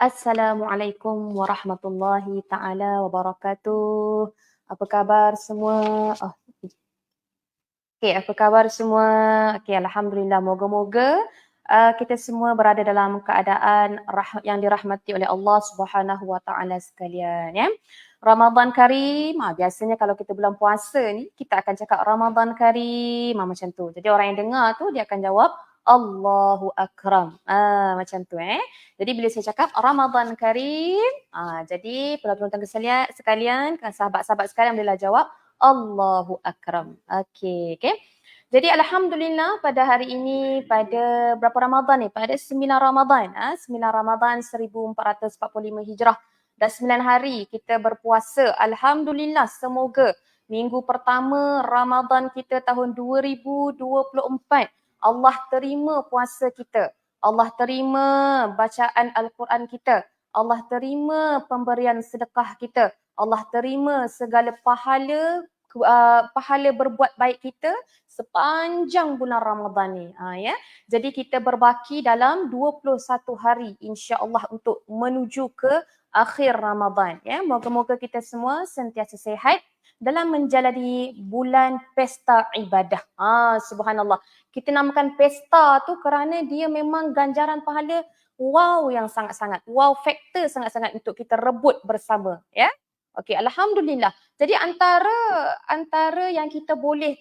Assalamualaikum warahmatullahi taala wabarakatuh. Apa khabar semua? Oh, okey, apa khabar semua? Okey, alhamdulillah. Moga-moga kita semua berada dalam keadaan yang dirahmati oleh Allah Subhanahu wa taala sekalian, ya. Ramadan Karim. Biasanya kalau kita bulan puasa ni, kita akan cakap Ramadan Karim, macam tu. Jadi orang yang dengar tu dia akan jawab Allahu Akram. Macam tu, eh. Jadi bila saya cakap Ramadan Karim, jadi penonton sekalian, sahabat-sahabat sekalian bolehlah jawab Allahu Akram. Okey, okey. Jadi alhamdulillah pada hari ini, pada berapa Ramadan ni? Pada 9 Ramadan, 9 Ramadan 1445 Hijrah. Dah 9 hari kita berpuasa. Alhamdulillah, semoga minggu pertama Ramadan kita tahun 2024 Allah terima puasa kita. Allah terima bacaan Al-Quran kita. Allah terima pemberian sedekah kita. Allah terima segala pahala berbuat baik kita sepanjang bulan Ramadan ni. Ya. Jadi kita berbaki dalam 21 hari insya-Allah untuk menuju ke akhir Ramadan. Ya. Moga-moga kita semua sentiasa sihat dalam menjalani bulan pesta ibadah. Subhanallah. Kita namakan pesta tu kerana dia memang ganjaran pahala wow yang sangat-sangat. Wow faktor sangat-sangat untuk kita rebut bersama. Ya. Okey, alhamdulillah. Jadi antara yang kita boleh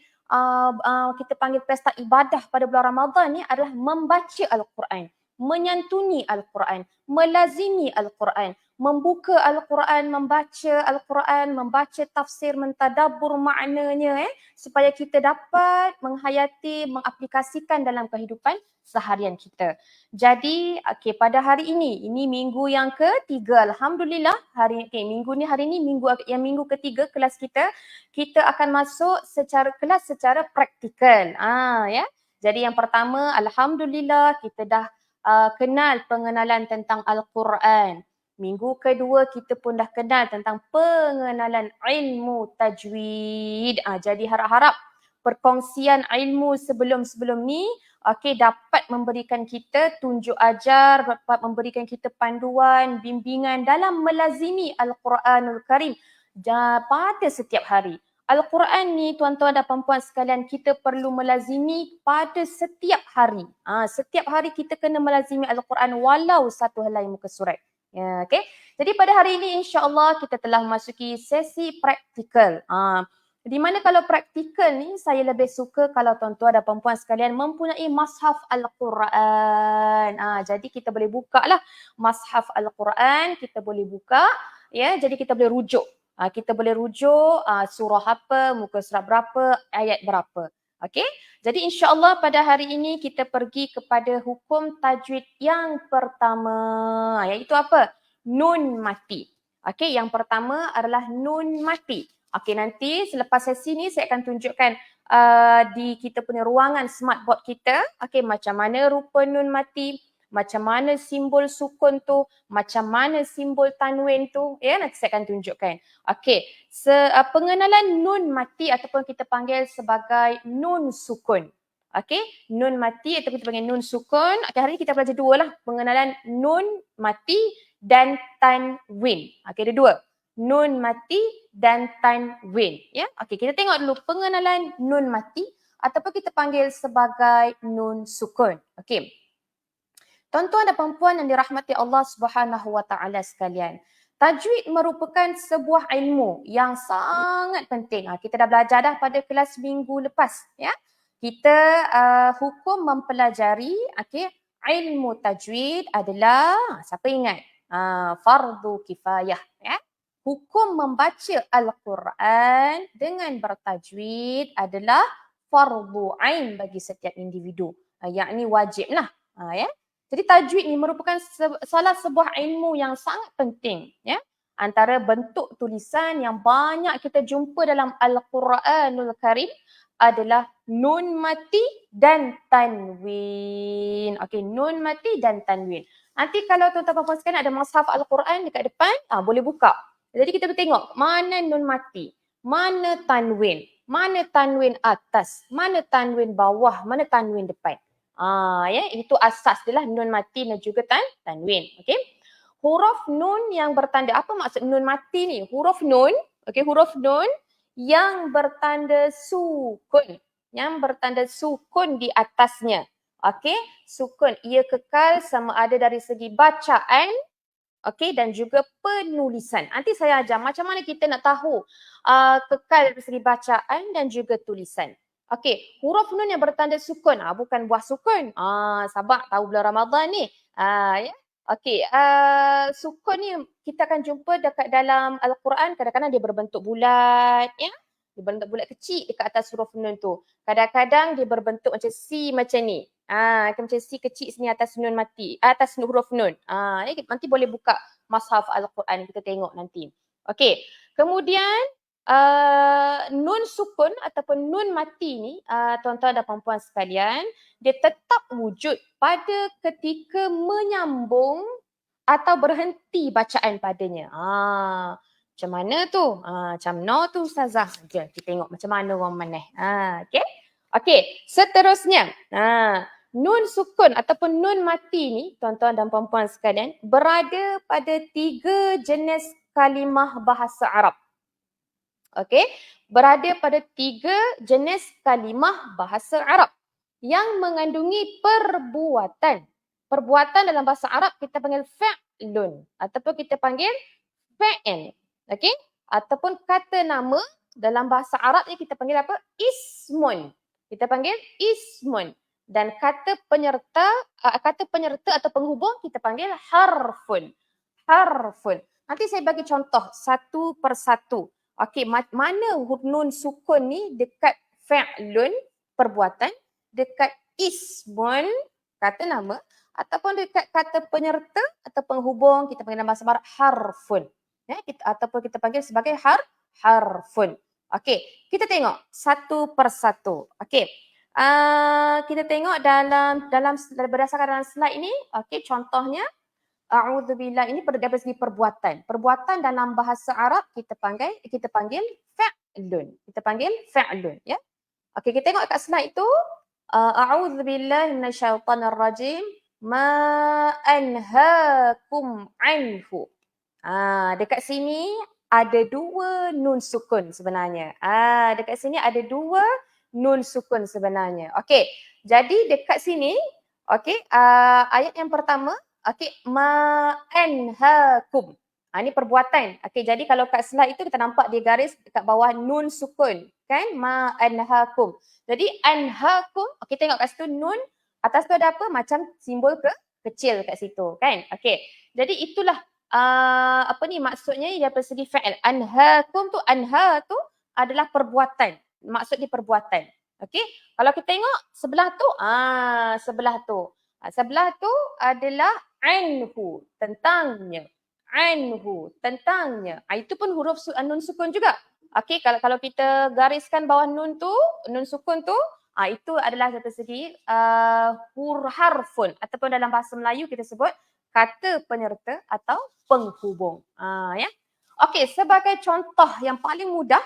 kita panggil pesta ibadah pada bulan Ramadan ni adalah membaca Al-Quran, menyantuni Al-Quran, melazimi Al-Quran, membuka Al-Quran, membaca tafsir, mentadabbur maknanya supaya kita dapat menghayati, mengaplikasikan dalam kehidupan seharian kita. Jadi pada hari ini minggu yang ketiga, alhamdulillah. Minggu ni ketiga kelas kita akan masuk kelas secara praktikal. Ya. Jadi yang pertama, alhamdulillah kita dah kenal pengenalan tentang Al-Quran. Minggu kedua kita pun dah kenal tentang pengenalan ilmu tajwid. Jadi harap-harap perkongsian ilmu sebelum-sebelum ni dapat memberikan kita tunjuk ajar, dapat memberikan kita panduan, bimbingan dalam melazimi Al-Quranul Karim pada setiap hari. Al-Quran ni tuan-tuan dan puan-puan sekalian kita perlu melazimi pada setiap hari. Setiap hari kita kena melazimi Al-Quran walau satu helai muka surat. Ya, okay. Jadi pada hari ini insya-Allah kita telah memasuki sesi praktikal. Di mana kalau praktikal ni saya lebih suka kalau tuan-tuan dan puan-puan sekalian mempunyai mushaf Al-Quran. Jadi kita boleh buka lah mushaf Al-Quran, kita boleh buka, ya. Jadi kita boleh rujuk. Kita boleh rujuk surah apa, muka surat berapa, ayat berapa. Okey? Jadi insya-Allah pada hari ini kita pergi kepada hukum tajwid yang pertama, iaitu apa? Nun mati. Okey, yang pertama adalah nun mati. Okey, nanti selepas sesi ni saya akan tunjukkan di kita punya ruangan smartboard kita, okey, macam mana rupa nun mati, macam mana simbol sukun tu, macam mana simbol tanwin tu, ya, nanti saya akan tunjukkan. Okey, pengenalan nun mati ataupun kita panggil sebagai nun sukun. Okey, nun mati atau kita panggil nun sukun. Okey, hari ni kita belajar dua lah, pengenalan nun mati dan tanwin. Okey, ada dua. Nun mati dan tanwin, ya. Okey, kita tengok dulu pengenalan nun mati ataupun kita panggil sebagai nun sukun. Okey. Tuan-tuan dan puan-puan yang dirahmati Allah Subhanahu wa taala sekalian. Tajwid merupakan sebuah ilmu yang sangat penting. Kita dah belajar dah pada kelas minggu lepas, ya. Kita hukum mempelajari ilmu tajwid adalah siapa ingat? Fardu kifayah, ya. Hukum membaca Al-Quran dengan bertajwid adalah fardu ain bagi setiap individu. Yakni wajiblah, ya. Jadi tajwid ni merupakan salah sebuah ilmu yang sangat penting, ya. Antara bentuk tulisan yang banyak kita jumpa dalam Al-Quranul Karim adalah nun mati dan tanwin. Okey, nun mati dan tanwin. Nanti kalau tuan-tuan puan-puan sekalian ada mushaf Al-Quran dekat depan, boleh buka. Jadi kita tengok mana nun mati, mana tanwin atas, mana tanwin bawah, mana tanwin depan. Ya, itu asas dia lah nun mati dan juga tanwin. Okey. huruf nun yang bertanda, apa maksud nun mati ni? Huruf nun, okey, huruf nun yang bertanda sukun. Yang bertanda sukun di atasnya. Okey, sukun. Ia kekal sama ada dari segi bacaan, okey, dan juga penulisan. Nanti saya ajar macam mana kita nak tahu kekal dari segi bacaan dan juga tulisan. Okey, huruf nun yang bertanda sukun. Bukan buah sukun. Sabar, tahu bulan Ramadan ni. Ya. Okey, sukun ni kita akan jumpa dekat dalam Al-Quran, kadang-kadang dia berbentuk bulat, ya. Dia berbentuk bulat kecil dekat atas huruf nun tu. Kadang-kadang dia berbentuk macam C macam ni. Macam C kecil sini atas nun mati, atas huruf nun. Nanti boleh buka Mushaf Al-Quran, kita tengok nanti. Okey, kemudian nun sukun ataupun nun mati ni, tuan-tuan dan puan-puan sekalian, dia tetap wujud pada ketika menyambung atau berhenti bacaan padanya. Macam mana tu? Macam no tu Ustazah. Jom kita tengok macam mana orang maneh. Okey. Okey, seterusnya. Nun sukun ataupun nun mati ni, tuan-tuan dan puan-puan sekalian, berada pada 3 jenis kalimah bahasa Arab. Okey, berada pada 3 jenis kalimah bahasa Arab yang mengandungi perbuatan. Perbuatan dalam bahasa Arab kita panggil fa'lun ataupun kita panggil fa'il. Okey? Ataupun kata nama dalam bahasa Arab ni kita panggil apa? Ismun. Kita panggil ismun. Dan kata penyerta atau penghubung kita panggil harfun. Harfun. Nanti saya bagi contoh satu persatu. Okey, mana nun sukun ni dekat fa'lun, perbuatan, dekat ismun, kata nama, ataupun dekat kata penyerta atau penghubung, kita panggil dalam bahasa Arab harfun. Ataupun kita panggil sebagai harfun. Okey, kita tengok satu persatu. Okey. Kita tengok dalam berdasarkan dalam slide ini, okey, contohnya a'udzubillah ini dari segi perbuatan. Perbuatan dalam bahasa Arab kita panggil fa'lun. Kita panggil fa'lun, ya. Okey, kita tengok kat slide itu, a'udzubillahi minasyaitonirrajim, ma anhaakum anhu. Dekat sini ada 2 nun sukun sebenarnya. Dekat sini ada 2 nun sukun sebenarnya. Okey, jadi dekat sini, okey, ayat yang pertama, okey, ma anhaakum. Ini perbuatan. Okey, jadi kalau kat slide itu kita nampak dia garis dekat bawah nun sukun, kan? Ma anhaakum. Jadi anhaakum, okey, tengok kat situ nun, atas tu ada apa? Macam simbol kecil kat situ, kan? Okey. Jadi itulah maksudnya dari segi fa'il. Anhaakum tu, anha tu adalah perbuatan. Maksud dia perbuatan. Okey. Kalau kita tengok sebelah tu, sebelah tu. Sebelah tu adalah anhu, tentangnya. Anhu, tentangnya. Itu pun huruf nun sukun juga. Okey, kalau kita gariskan bawah nun tu, nun sukun tu, itu adalah dari segi harfun ataupun dalam bahasa Melayu kita sebut kata penyerta atau penghubung. Ya. Okey, sebagai contoh yang paling mudah,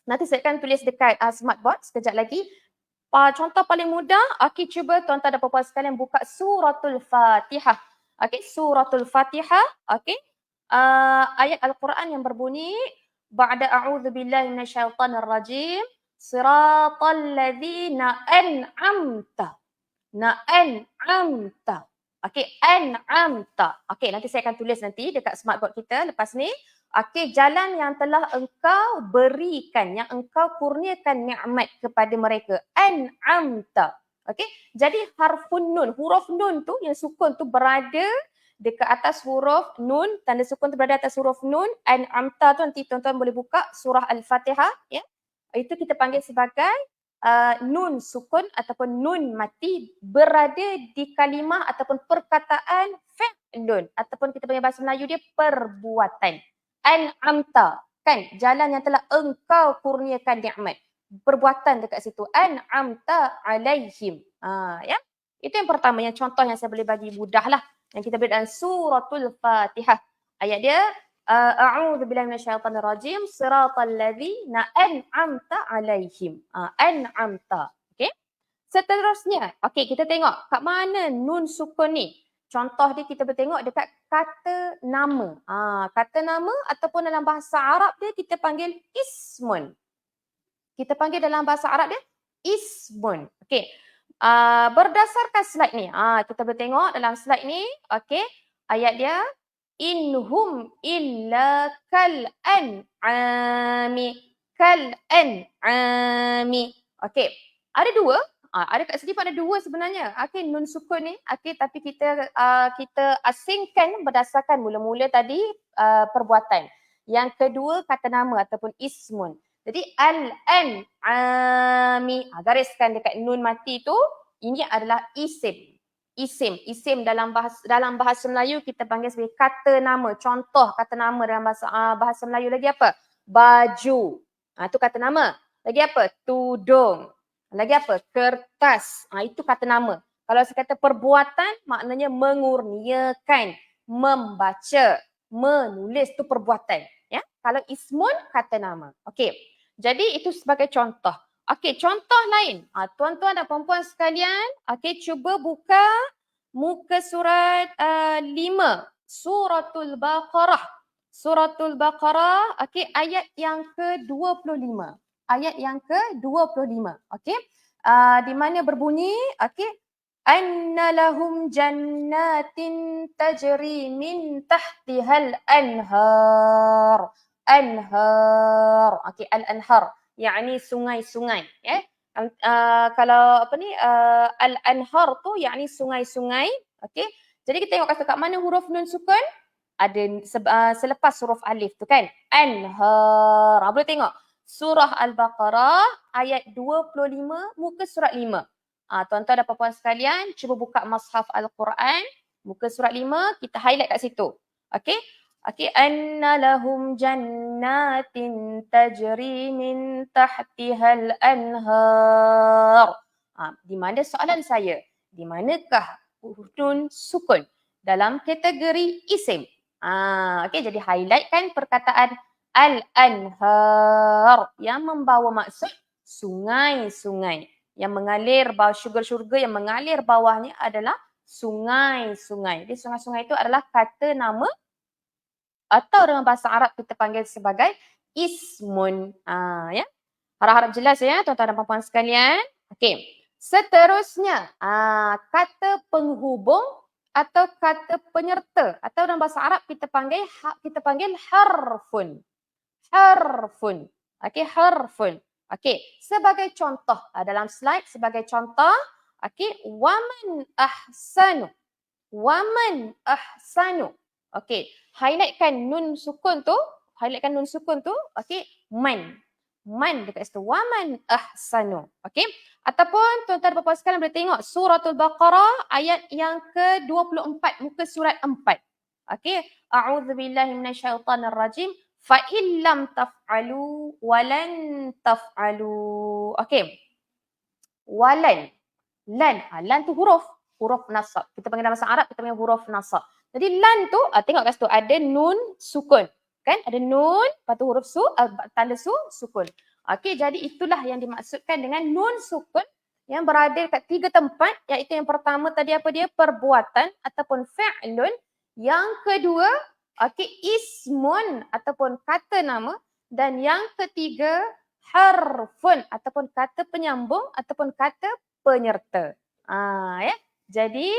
nanti saya akan tulis dekat smartboard sekejap lagi. Contoh paling mudah, okey, cuba tuan-tuan dan puan-puan sekalian buka suratul Fatihah. Okey, suratul Fatihah, okey. Ayat Al-Quran yang berbunyi ba'da a'udzubillahi minasyaitonirrajim, siratal ladzina an'amta. Na'an'amta. Okey, an'amta. Okey, nanti saya akan tulis nanti dekat smartboard kita lepas ni. Okey, jalan yang telah engkau berikan, yang engkau kurniakan nikmat kepada mereka. An'amta. Okey, jadi harfun nun, huruf nun tu yang sukun tu berada dekat atas huruf nun, tanda sukun tu berada atas huruf nun. An'amta tu nanti tuan-tuan boleh buka surah Al-Fatihah, ya. Itu kita panggil sebagai nun sukun ataupun nun mati berada di kalimah ataupun perkataan fa'lun ataupun kita panggil bahasa Melayu dia perbuatan. An'amta, kan, jalan yang telah engkau kurniakan nikmat. Perbuatan dekat situ. An'amta alaihim. Ya. Itu yang pertama, yang contoh yang saya boleh bagi mudah lah. Yang kita beri dalam suratul Fatihah. Ayat dia, a'udzubillahi minasyaitonirrajim, siratal ladzina an'amta alaihim. An'amta. Okey. Seterusnya, okey, kita tengok kat mana nun sukun ni. contoh dia kita boleh tengok dekat kata nama. Kata nama ataupun dalam bahasa Arab dia kita panggil ismun. Kita panggil dalam bahasa Arab dia ismun. Okey. Berdasarkan slide ni. Kita boleh tengok dalam slide ni, okey, ayat dia inhum illa kal an'ami. Kal an'ami. Okey. Ada dua. Ada kat sini pun ada dua sebenarnya. Okey, nun sukun ni. Okey, tapi kita asingkan berdasarkan mula-mula tadi perbuatan. Yang kedua kata nama ataupun ismun. Jadi al-an'ami. Gariskan dekat nun mati tu, ini adalah isim. Isim dalam bahasa Melayu kita panggil sebagai kata nama. Contoh kata nama dalam bahasa Melayu lagi apa? Baju. Itu kata nama. Lagi apa? Tudung. Lagi apa? Kertas. Itu kata nama. Kalau saya kata perbuatan, maknanya mengurniakan, membaca, menulis, itu perbuatan. Ya? Kalau ismun, kata nama. Okey. Jadi itu sebagai contoh. Okey, contoh lain. Tuan-tuan dan puan-puan sekalian, okey, cuba buka muka surat 5. Suratul Baqarah. Suratul Baqarah, okey, ayat yang ke-25. Ayat yang ke-25. Okey. Di mana berbunyi, okey, anna lahum jannatin tajri min tahtihal anhar. Anhar. Okey, al-anhar. Yakni sungai-sungai. Ya. Kalau apa ni, al-anhar tu yakni sungai-sungai. Okey. Jadi kita tengok kat mana huruf nun sukun? Ada selepas huruf alif tu kan. Anhar. Boleh tengok. Surah Al-Baqarah ayat 25 muka surat 5. Tuan-tuan dan puan-puan sekalian, cuba buka Mushaf Al-Quran. Muka surat 5, kita highlight kat situ. Okey. Okey, anna lahum jannatin tajri min tahtihal anhar. Di mana soalan saya? Di manakah nun sukun dalam kategori isim? Okey, jadi highlightkan perkataan al-anhar yang membawa maksud sungai-sungai. Yang mengalir bawah syurga-syurga yang mengalir bawahnya adalah sungai-sungai. Jadi sungai-sungai itu adalah kata nama atau dalam bahasa Arab kita panggil sebagai ismun. Ya. Harap-harap jelas ya tuan-tuan dan puan-puan sekalian. Okey. Seterusnya, kata penghubung atau kata penyerta atau dalam bahasa Arab kita panggil harfun. Harfun. Okey, harfun. Okey, sebagai contoh dalam slide sebagai contoh, okey, waman ahsanu. Waman ahsanu. Okey, highlightkan nun sukun tu, okey, man. Man dekat situ. Waman ahsanu. Okey. Ataupun tuan-tuan dan puan-puan sekalian boleh tengok Suratul Baqarah ayat yang ke-24 muka surat 4. Okey. A'udzubillahi minasyaitonirrajim. Fa illam taf'alu walan taf'alu. Okey. Walan. Lan tu huruf nasab. Kita panggil dalam bahasa Arab kita panggil huruf nasab. Jadi lan tu tengok kat situ ada nun sukun. Kan? Ada nun, lepas tu huruf tanda sukun. Okey, jadi itulah yang dimaksudkan dengan nun sukun yang berada dekat 3 tempat, iaitu yang pertama tadi apa dia? Perbuatan ataupun fi'lun. Yang kedua, okey, ismun ataupun kata nama. Dan yang ketiga, harfun ataupun kata penyambung ataupun kata penyerta. Ya. Jadi,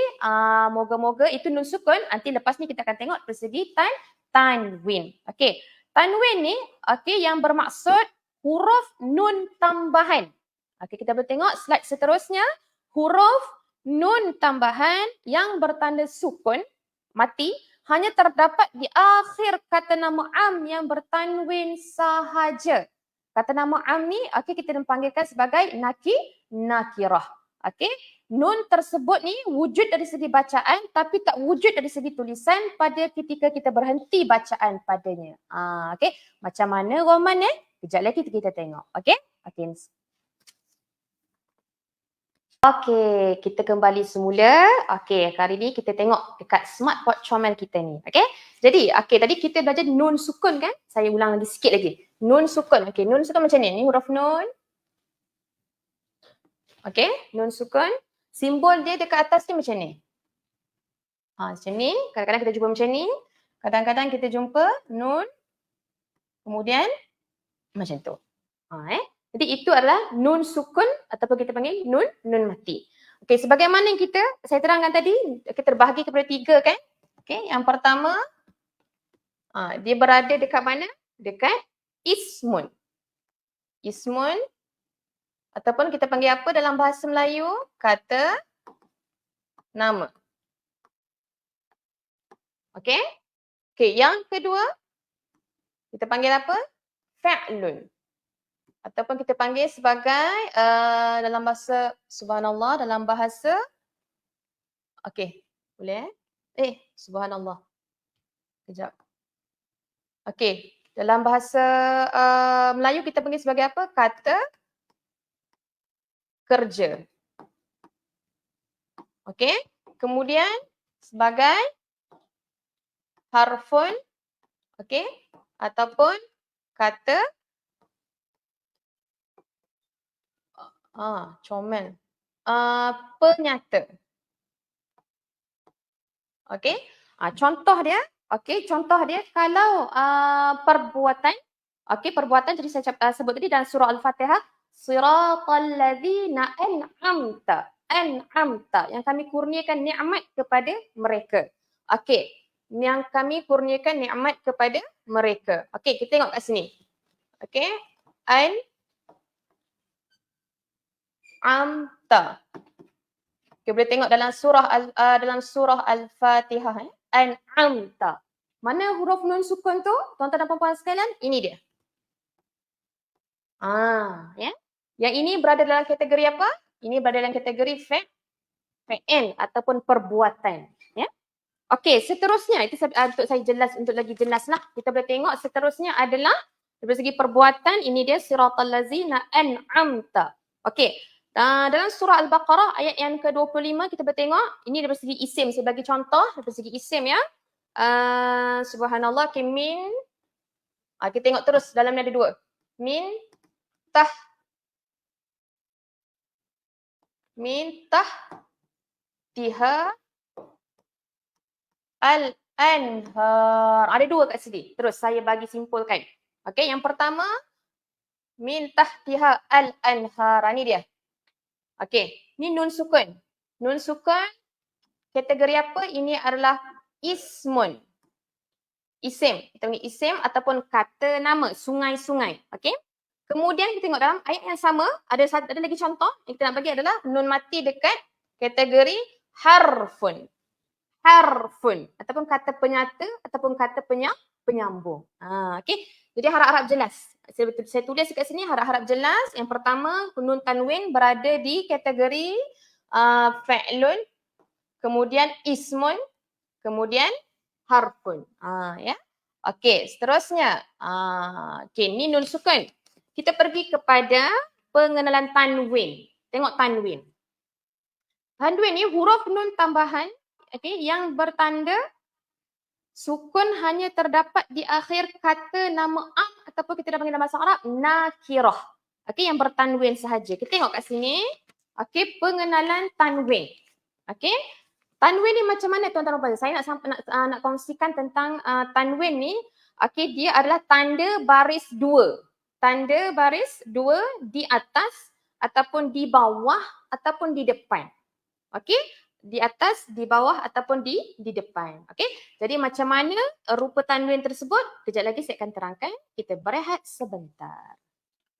moga-moga itu nun sukun. Nanti lepas ni kita akan tengok dari segi tanwin. Okey. Tanwin ni okey yang bermaksud huruf nun tambahan. Okey, kita boleh tengok slide seterusnya. Huruf nun tambahan yang bertanda sukun mati hanya terdapat di akhir kata nama am yang bertanwin sahaja. Kata nama am ni okey kita panggilkan sebagai nakirah. Okey. Nun tersebut ni wujud dari segi bacaan tapi tak wujud dari segi tulisan pada ketika kita berhenti bacaan padanya. Okey. Macam mana Roman Kejap lagi kita tengok. Okey. Okey. Okey, kita kembali semula. Okey, hari ni kita tengok dekat smartboard comel kita ni. Okey. Jadi, okey tadi kita belajar nun sukun kan? Saya ulang lagi sikit lagi. Nun sukun. Okey, nun sukun macam ni. Ni huruf nun. Okey, nun sukun. Simbol dia dekat atas ni macam ni. Macam ni, kadang-kadang kita jumpa macam ni, kadang-kadang kita jumpa nun, kemudian macam tu. Jadi itu adalah nun sukun ataupun kita panggil nun mati. Okey, sebagaimana yang saya terangkan tadi, kita terbahagi kepada 3 kan? Okey, yang pertama dia berada dekat mana? Dekat ismun. Ismun ataupun kita panggil apa dalam bahasa Melayu? Kata nama. Okey? Okey, yang kedua kita panggil apa? Fa'lun. Ataupun kita panggil sebagai dalam bahasa subhanallah, dalam bahasa okey, boleh subhanallah. Kejap. Okey, dalam bahasa Melayu kita panggil sebagai apa? Kata kerja. Okey, kemudian sebagai harfun, okey, ataupun kata comel. Penyata. Okey. Contoh dia, kalau perbuatan, perbuatan jadi saya sebut tadi dalam surah Al-Fatihah, siratal ladzina an'amta, yang kami kurniakan nikmat kepada mereka. Okey, yang kami kurniakan nikmat kepada mereka. Okey, kita tengok kat sini. Okey, an'amta. Okay, boleh tengok dalam surah Al-Fatihah. An'amta. Mana huruf nun sukun tu? Tuan-tuan dan puan-puan sekalian, ini dia. Ya. Yang ini berada dalam kategori apa? Ini berada dalam kategori fa'il ataupun perbuatan. Ya. Okey, seterusnya itu untuk lagi jelas lah. Kita boleh tengok seterusnya adalah dari segi perbuatan, ini dia siratal ladzina an'amta. Okey. Dalam surah Al-Baqarah ayat yang ke-25 kita boleh tengok, ini dari segi isim, saya bagi contoh dari segi isim ya. Subhanallah, kita tengok terus dalam ni ada 2. Tiha al-anhar. Ada 2 kat sini. Terus saya bagi simpulkan. Okey, yang pertama min tahtiha al-anhar. Ini dia. Okey, ni nun sukun. Nun sukun kategori apa? Ini adalah ismun. Isim. Kita panggil isim ataupun kata nama, sungai-sungai. Okey. Kemudian kita tengok dalam ayat yang sama, ada lagi contoh yang kita nak bagi adalah nun mati dekat kategori harfun. Harfun ataupun kata penyata ataupun kata penyambung. Okey. Jadi harap-harap jelas. Saya tulis dekat sini harap-harap jelas. Yang pertama, nun tanwin berada di kategori fa'lun, kemudian ismun, kemudian harfun. Ya. Okey, seterusnya. Okey, ni nun sukun. Kita pergi kepada pengenalan tanwin. Tengok tanwin. Tanwin ni huruf nun tambahan, okey, yang bertanda sukun hanya terdapat di akhir kata nama ataupun kita dah panggil dalam bahasa Arab nakirah. Okey, yang bertanwin sahaja. Kita tengok kat sini. Okey, pengenalan tanwin. Okey. Tanwin ni macam mana tuan-tuan dan puan? Saya nak kongsikan tentang tanwin ni. Okey, dia adalah tanda baris 2. Tanda baris 2 di atas ataupun di bawah ataupun di depan. Okey, di atas, di bawah ataupun di depan. Okey, jadi macam mana rupa tanwin tersebut? Kejap lagi saya akan terangkan. Kita berehat sebentar.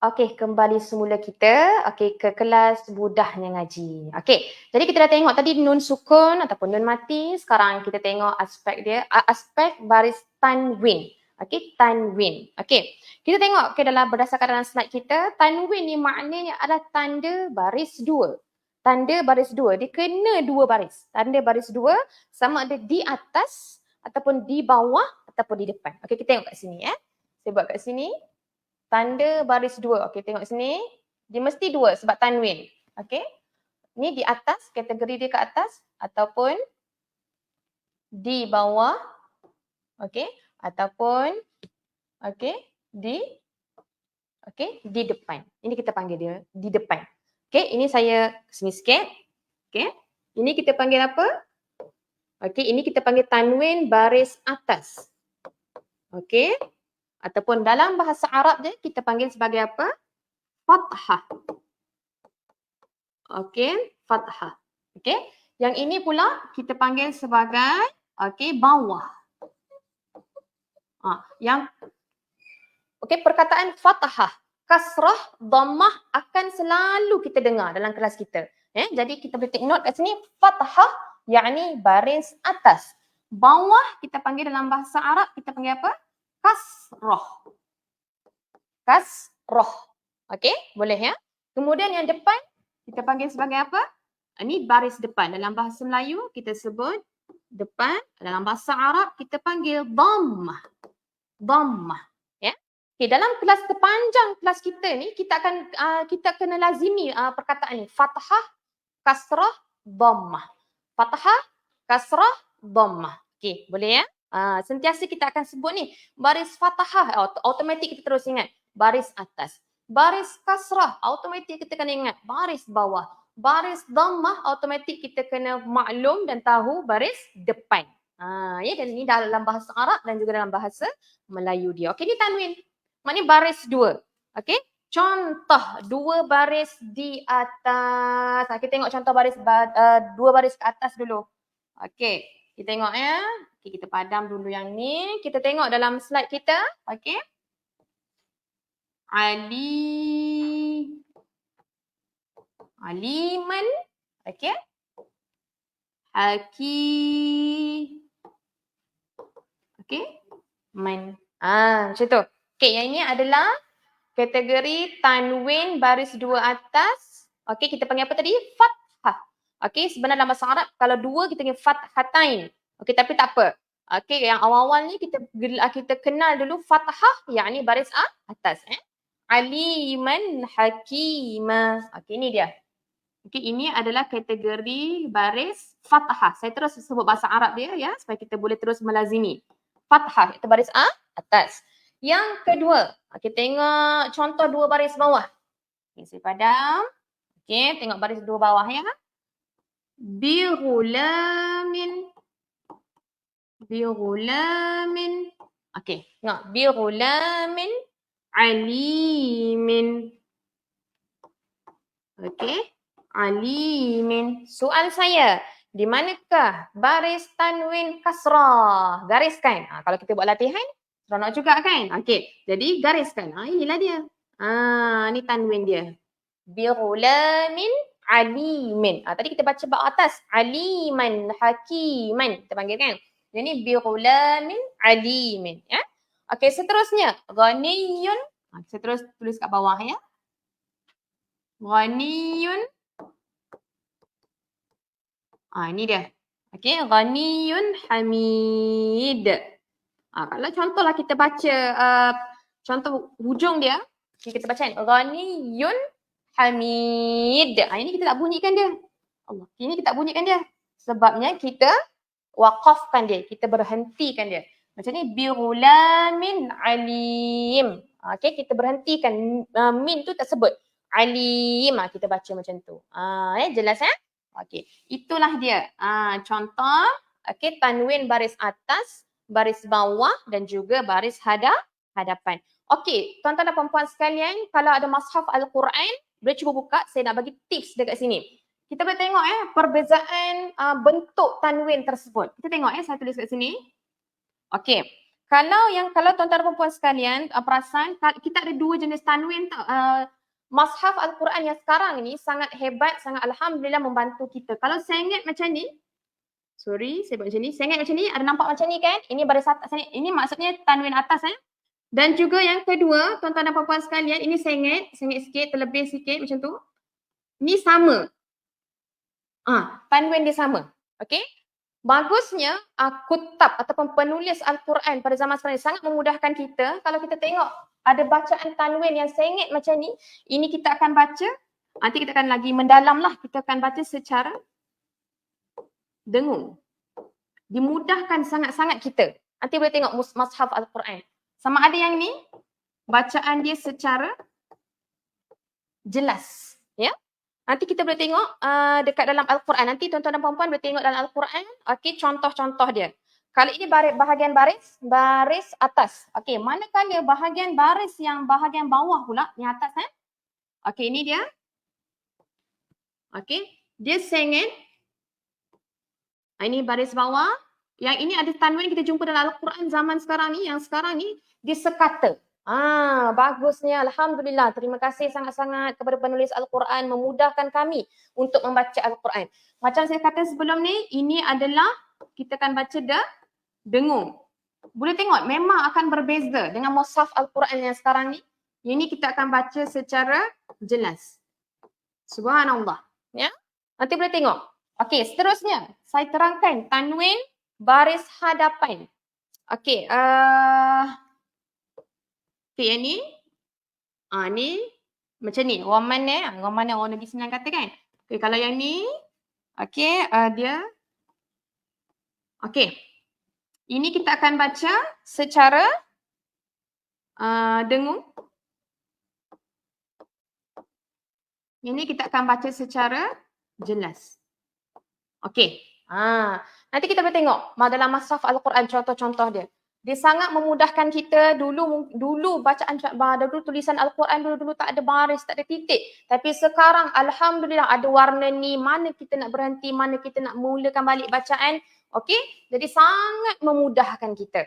Okey, kembali semula kita ke kelas mudahnya ngaji. Okey, jadi kita dah tengok tadi nun sukun ataupun nun mati. Sekarang kita tengok aspek dia, aspek baris tanwin. Okey, tanwin. Okey, kita tengok berdasarkan dalam slide kita, tanwin ni maknanya adalah tanda baris 2. Tanda baris 2, dia kena 2 baris. Tanda baris 2 sama ada di atas ataupun di bawah ataupun di depan. Okey, kita tengok kat sini Saya buat kat sini. Tanda baris 2. Okey, tengok sini. Dia mesti 2 sebab tanwin. Okey. Ni di atas, kategori dia ke atas ataupun di bawah. Okey. Ataupun di depan. Ini kita panggil dia di depan. Okey, ini saya sini sikit. Okey. Ini kita panggil apa? Okey, ini kita panggil tanwin baris atas. Okey. Ataupun dalam bahasa Arab dia kita panggil sebagai apa? Fathah. Okey, fathah. Okey. Yang ini pula kita panggil sebagai bawah. Yang perkataan fathah, kasrah, dhammah akan selalu kita dengar dalam kelas kita. Jadi kita boleh take note kat sini, fathah yakni baris atas. Bawah kita panggil dalam bahasa Arab kita panggil apa? Kasrah. Kasrah. Okey, boleh ya? Kemudian yang depan kita panggil sebagai apa? Ini baris depan. Dalam bahasa Melayu kita sebut depan. Dalam bahasa Arab kita panggil dhammah. Dhammah. Ya. Okay, dalam kelas terpanjang kelas kita ni kita kena lazimi perkataan ni. Fathah, kasrah, dhammah. Fathah, kasrah, dhammah. Okey, boleh ya? Sentiasa kita akan sebut ni baris fathah, automatik kita terus ingat baris atas. Baris kasrah, automatik kita kena ingat baris bawah. Baris dhammah, automatik kita kena maklum dan tahu baris depan. Dan ini dalam bahasa Arab dan juga dalam bahasa Melayu dia. Okey, ni tanwin. Maknanya baris dua. Okey. Contoh dua baris di atas. Kita tengok contoh baris dua baris ke atas dulu. Okey, kita tengok ya. Okey, kita padam dulu yang ni. Kita tengok dalam slide kita. Okey. Aliman. Okey. Okey. Man. Macam tu. Okey, yang ini adalah kategori tanwin baris dua atas. Okey, kita panggil apa tadi? Fathah. Okey, sebenarnya dalam bahasa Arab kalau dua kita panggil fathatain. Okey, tapi tak apa. Okey, yang awal-awal ni kita kenal dulu fathah yakni baris atas. Aliman hakima. Okey, ini dia. Okey, ini adalah kategori baris fathah. Saya terus sebut bahasa Arab dia ya supaya kita boleh terus melazimi. Fathah itu baris atas. Yang kedua, kita tengok contoh dua baris bawah. Okey, saya padam. Okey, tengok baris dua bawah ya. Bighulamin. Okey, tengok bighulamin alimin. Okey, alimin. Soal saya, di manakah baris tanwin kasrah? Gariskan. Kalau kita buat latihan, seronok juga kan? Okey, jadi gariskan. Inilah dia. Ni tanwin dia. Bighulamin alimin. Tadi kita baca bawah atas. Aliman hakiman. Kita panggil kan? Jadi bighulamin alimin. Ya? Okey, seterusnya. Ghaniyun. Saya terus tulis kat bawah ya. Ghaniyun. Ini dia. Okey, ghaniyun hamid. Kalau contohlah kita baca contoh hujung dia. Kita baca ghaniyun hamid. Ini kita tak bunyikan dia. Allah. Ini kita tak bunyikan dia. Sebabnya kita waqafkan dia. Kita berhentikan dia. Macam ni bighulamin alim. Okey, kita berhentikan min tu tak sebut. Alim. Kita baca macam tu. Jelas ya? Okey, itulah dia. Contoh okey, tanwin baris atas, baris bawah dan juga baris hadapan. Okey, tuan-tuan dan puan-puan sekalian, kalau ada mushaf Al-Quran, boleh cuba buka. Saya nak bagi tips dekat sini. Kita boleh tengok perbezaan bentuk tanwin tersebut. Kita tengok saya tulis kat sini. Okey. Kalau tuan-tuan dan puan-puan sekalian perasan, kita ada dua jenis tanwin tau. Mushaf Al-Quran yang sekarang ni sangat hebat, sangat alhamdulillah membantu kita. Kalau sengit macam ni, saya buat macam ni. Sengit macam ni, ada nampak macam ni kan? Ini baris atas ni. Ini maksudnya tanwin atas Dan juga yang kedua, tuan-tuan dan puan-puan sekalian, ini sengit sikit, terlebih sikit macam tu. Ini sama. Tanwin dia sama. Okey? Bagusnya kutab ataupun penulis Al-Quran pada zaman sekarang ni sangat memudahkan kita. Kalau kita tengok ada bacaan tanwin yang sengit macam ni, ini kita akan baca, nanti kita akan lagi mendalam lah, kita akan baca secara dengung. Dimudahkan sangat-sangat kita. Nanti boleh tengok mushaf Al-Quran. Sama ada yang ni, bacaan dia secara jelas. Ya. Nanti kita boleh tengok dekat dalam Al-Quran. Nanti tuan-tuan dan puan-puan boleh tengok dalam Al-Quran. Okey, contoh-contoh dia. Kali ini bahagian baris atas. Okey, manakala bahagian baris yang bahagian bawah pula, yang atas Okey, ini dia. Okey, dia sengit. Ini baris bawah. Yang ini ada tanwin kita jumpa dalam Al-Quran zaman sekarang ni. Yang sekarang ni dia sekata. Bagusnya. Alhamdulillah. Terima kasih sangat-sangat kepada penulis Al-Quran memudahkan kami untuk membaca Al-Quran. Macam saya kata sebelum ni, ini adalah kita akan baca dengung. Boleh tengok memang akan berbeza dengan mushaf Al-Quran yang sekarang ni. Ini kita akan baca secara jelas. Subhanallah. Ya. Nanti boleh tengok. Okey, seterusnya saya terangkan tanwin baris hadapan. Okey, yang ni. Ni macam ni. Waman orang Nabi Senang kata kan. Okey, kalau yang ni, okey, dia. Okey. Ini kita akan baca secara dengung. Ini kita akan baca secara jelas. Okey. Nanti kita boleh tengok dalam mushaf Al-Quran contoh-contoh dia. Dia sangat memudahkan kita. Dulu bacaan, dulu tulisan Al-Quran dulu tak ada baris, tak ada titik. Tapi sekarang alhamdulillah ada warna ni, mana kita nak berhenti, mana kita nak mulakan balik bacaan. Okey? Jadi sangat memudahkan kita.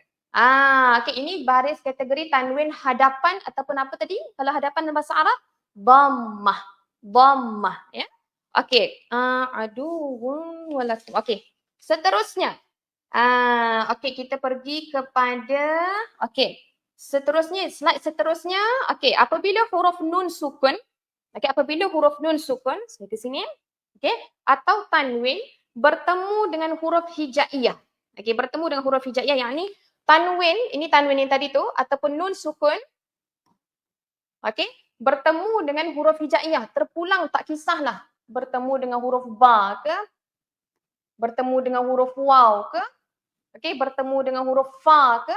Okey, ini baris kategori tanwin hadapan ataupun apa tadi? Kalau hadapan dalam bahasa Arab, dhammah, ya. Okey, walakum. Okey. Seterusnya. Okey, kita pergi kepada seterusnya, slide seterusnya. Okey, apabila huruf nun sukun, saya ke sini. Okey, atau tanwin bertemu dengan huruf hijaiyah. Okey, bertemu dengan huruf hijaiyah yang ni tanwin, ini tanwin yang tadi tu ataupun nun sukun. Okey, bertemu dengan huruf hijaiyah, terpulang tak kisahlah. Bertemu dengan huruf ba ke, bertemu dengan huruf waw ke, okey, bertemu dengan huruf fa ke,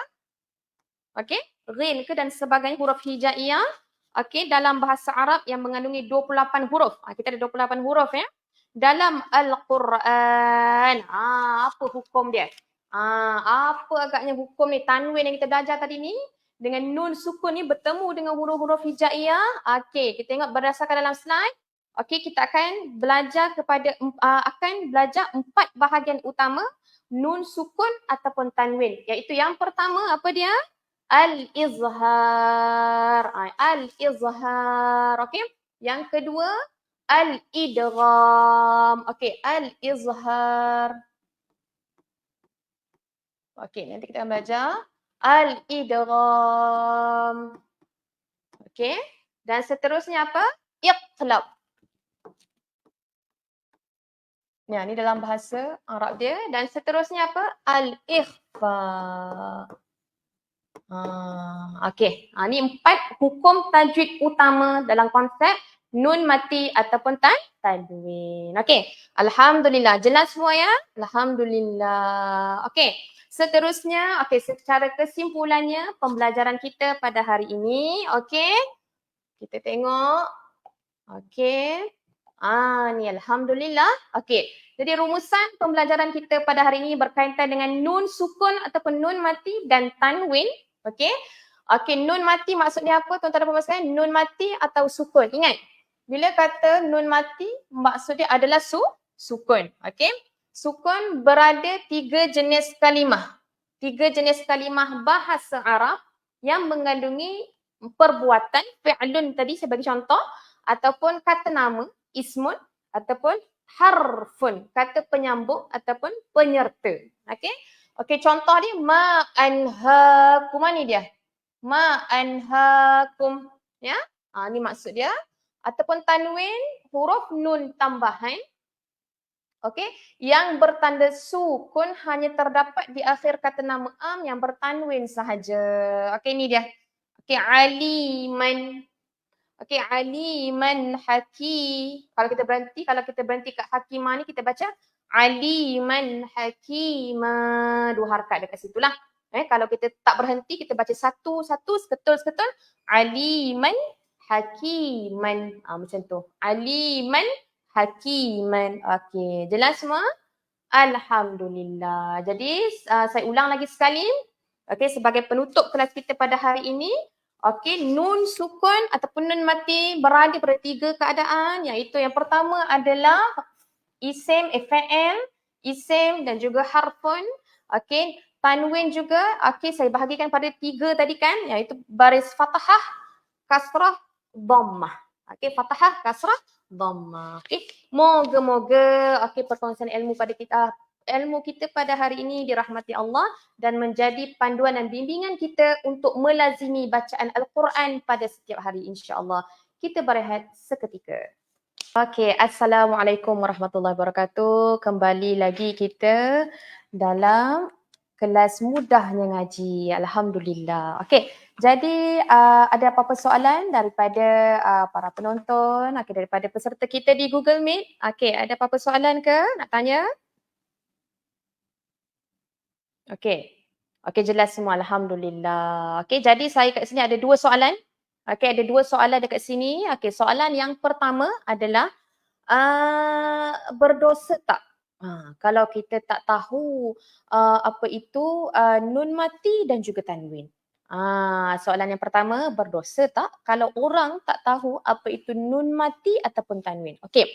okey, ghin ke dan sebagainya, huruf hijaiyah. Okey, dalam bahasa Arab yang mengandungi 28 huruf. Kita ada 28 huruf ya. Dalam Al-Quran, apa hukum dia? Apa agaknya hukum ni? Tanwin yang kita belajar tadi ni dengan nun sukun ni bertemu dengan huruf-huruf hijaiyah. Okey, kita tengok berdasarkan dalam slide. Okey, kita akan belajar akan belajar 4 bahagian utama nun sukun ataupun tanwin. Iaitu yang pertama apa dia? Al-izhar. Al-izhar. Okey. Yang kedua al-idgham. Okey, al-izhar. Okey, nanti kita akan belajar al-idgham. Okey. Dan seterusnya apa? Iqlab. Ya, ni dalam bahasa Arab dia. Dan seterusnya apa? Al-ikhfa. Okey. Ni 4 hukum tajwid utama dalam konsep nun mati ataupun tanwin. Okey. Alhamdulillah. Jelas semua ya? Alhamdulillah. Okey. Seterusnya, secara kesimpulannya pembelajaran kita pada hari ini. Okey. Kita tengok. Okey. Ni alhamdulillah. Okey. Jadi rumusan pembelajaran kita pada hari ini berkaitan dengan nun sukun ataupun nun mati dan tanwin. Okey. Okey, nun mati maksudnya apa tuan-tuan dan puan-puan sekalian? Nun mati atau sukun. Ingat, bila kata nun mati maksudnya adalah sukun. Okey. Sukun berada 3 jenis kalimah. 3 jenis kalimah bahasa Arab yang mengandungi perbuatan, fi'lun tadi saya bagi contoh, ataupun kata nama, ismun, ataupun harfun, kata penyambung ataupun penyerta. Okey. Okey, contoh dia ma'anhakum, ni dia. Ma'anhakum, ya. Ni maksud dia. Ataupun tanwin, huruf nun tambahan. Okey, yang bertanda sukun hanya terdapat di akhir kata nama yang bertanwin sahaja. Okey, ni dia. Okey, aliman. Okey, aliman haki. Kalau kita berhenti kat hakimah ni kita baca aliman hakimah. 2 harakat dekat situlah. Kalau kita tak berhenti kita baca satu-satu seketul-seketul. Aliman hakiman. Macam tu. Aliman hakiman. Okey, jelas semua? Alhamdulillah. Jadi saya ulang lagi sekali. Okey, sebagai penutup kelas kita pada hari ini. Okey, nun sukun ataupun nun mati berada pada 3 keadaan, iaitu yang pertama adalah isim, fa'il, isim dan juga harfun. Okey, tanwin juga. Okey, saya bahagikan pada 3 tadi kan, iaitu baris fathah, kasrah, dhammah. Okey, fathah, kasrah, dhammah. Okey, moga-moga perkongsian ilmu kita pada hari ini dirahmati Allah dan menjadi panduan dan bimbingan kita untuk melazimi bacaan Al-Quran pada setiap hari, insya-Allah. Kita berehat seketika. Okey, Assalamualaikum warahmatullahi wabarakatuh. Kembali lagi kita dalam kelas mudahnya ngaji. Alhamdulillah. Okey, jadi ada apa-apa soalan daripada para penonton, daripada peserta kita di Google Meet? Okey, ada apa-apa soalan ke? Nak tanya? Okey. Okey, jelas semua. Alhamdulillah. Okey, jadi saya kat sini ada 2 soalan. Okey, ada 2 soalan dekat sini. Okey, soalan yang pertama adalah berdosa tak? Kalau kita tak tahu apa itu nun mati dan juga tanwin. Soalan yang pertama, berdosa tak kalau orang tak tahu apa itu nun mati ataupun tanwin? Okey.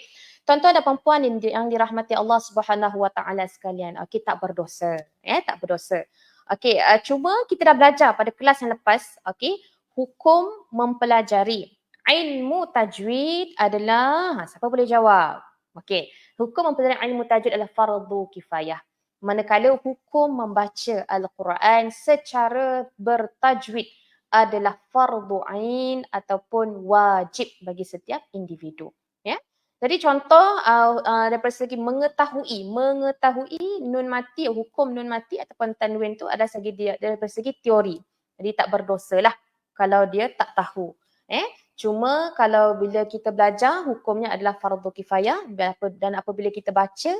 Tuan-tuan dan puan-puan yang dirahmati Allah Subhanahu Wa Taala sekalian, okey, tak berdosa. Tak berdosa. Okey, cuma kita dah belajar pada kelas yang lepas, okey, hukum mempelajari ilmu tajwid adalah, siapa boleh jawab? Okey, hukum mempelajari ilmu tajwid adalah fardu kifayah. Manakala hukum membaca Al-Quran secara bertajwid adalah fardu ain ataupun wajib bagi setiap individu. Ya. Jadi contoh daripada segi mengetahui nun mati, hukum nun mati ataupun tanwin tu adalah daripada segi teori. Jadi tak berdosalah kalau dia tak tahu. Cuma kalau bila kita belajar, hukumnya adalah fardu kifayah dan apabila kita baca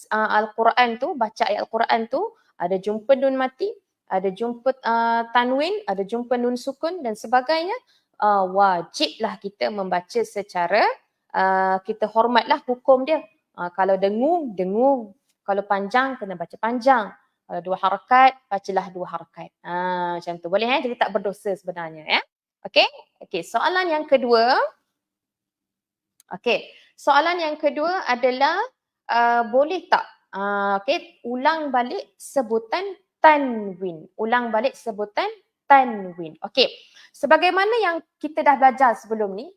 Al-Quran tu, baca ayat Al-Quran tu, ada jumpa nun mati, ada jumpa tanwin, ada jumpa nun sukun dan sebagainya, wajiblah kita membaca secara, kita hormatlah hukum dia. Kalau dengung, dengung. Kalau panjang, kena baca panjang. Kalau 2 harakat, bacalah 2 harakat. Macam tu. Boleh jadi tak berdosa sebenarnya. Okey? Okey, soalan yang kedua. Okey, soalan yang kedua adalah boleh tak ulang balik sebutan tanwin. Ulang balik sebutan tanwin. Okey. Sebagaimana yang kita dah belajar sebelum ni,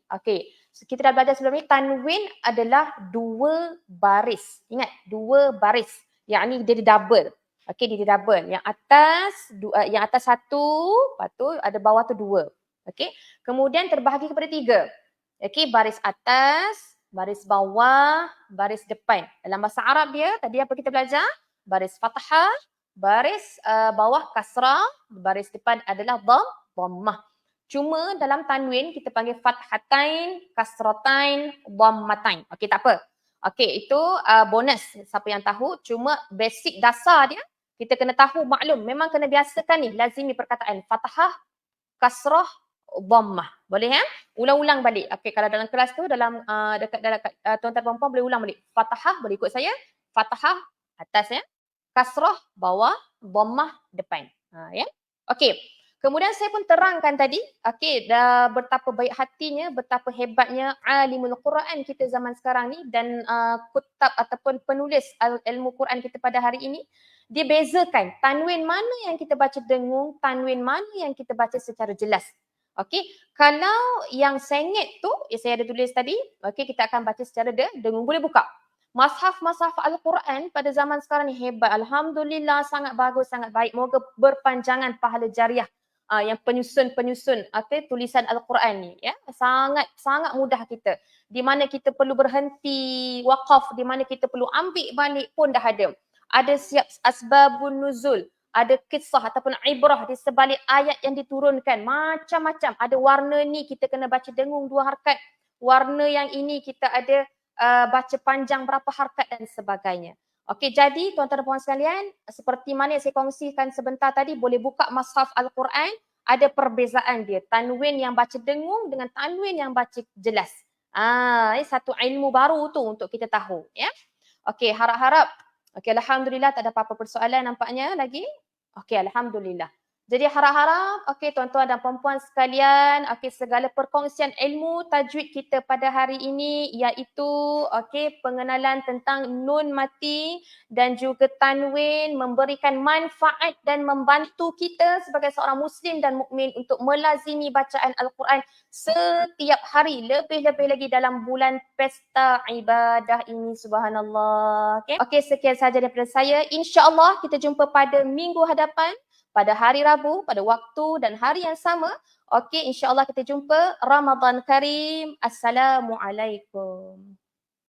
kita dah belajar sebelum ni, tanwin adalah 2 baris. Ingat, 2 baris. Yang ni dia double. Okey, dia double. Yang atas 1, lepas tu ada bawah tu 2. Okey, kemudian terbahagi kepada 3. Okey, baris atas, baris bawah, baris depan. Dalam bahasa Arab dia, tadi apa kita belajar? Baris fathah, baris bawah kasrah, baris depan adalah dhammah. Cuma dalam tanwin kita panggil fathatain, kasratain, dhammatain. Okey, tak apa. Okey, itu bonus siapa yang tahu. Cuma basic dasar dia, kita kena tahu, maklum. Memang kena biasakan ni, lazimi perkataan fathah, kasrah, dhammah. Boleh ulang-ulang balik. Okey, kalau dalam kelas tu dalam tuan-tuan puan-puan boleh ulang balik. Fathah boleh ikut saya. Fathah atas kasrah bawah, dhammah depan. Okey. Kemudian saya pun terangkan tadi, dah betapa baik hatinya, betapa hebatnya alimul Quran kita zaman sekarang ni dan kutab ataupun penulis ilmu Quran kita pada hari ini, dia bezakan tanwin mana yang kita baca dengung, tanwin mana yang kita baca secara jelas. Okey, kalau yang sengit tu, saya ada tulis tadi, kita akan baca secara dengung. Boleh buka. Mashaf Al-Quran pada zaman sekarang ni hebat. Alhamdulillah, sangat bagus, sangat baik. Moga berpanjangan pahala jariah yang penyusun tulisan Al-Quran ni. Sangat mudah kita. Di mana kita perlu berhenti, waqaf, di mana kita perlu ambil balik pun dah ada. Ada siap asbabun nuzul. Ada kisah ataupun ibrah di sebalik ayat yang diturunkan. Macam-macam. Ada warna ni kita kena baca dengung 2 harakat. Warna yang ini kita ada baca panjang berapa harakat dan sebagainya. Okey, jadi tuan-tuan dan puan sekalian, seperti mana yang saya kongsikan sebentar tadi, boleh buka Mashaf Al-Quran, ada perbezaan dia. Tanwin yang baca dengung dengan tanwin yang baca jelas. Satu ilmu baru tu untuk kita tahu, ya. Okey, harap-harap. Okey, alhamdulillah tak ada apa-apa persoalan nampaknya lagi. Okey, alhamdulillah. Jadi harap-harap, okey tuan-tuan dan puan-puan sekalian, okey segala perkongsian ilmu tajwid kita pada hari ini iaitu okey pengenalan tentang nun mati dan juga tanwin memberikan manfaat dan membantu kita sebagai seorang muslim dan mukmin untuk melazimi bacaan Al-Quran setiap hari, lebih-lebih lagi dalam bulan pesta ibadah ini, subhanallah. Okey, sekian sahaja daripada saya. InsyaAllah kita jumpa pada minggu hadapan, pada hari Rabu, pada waktu dan hari yang sama. Okey, insyaAllah kita jumpa. Ramadan Karim. Assalamualaikum.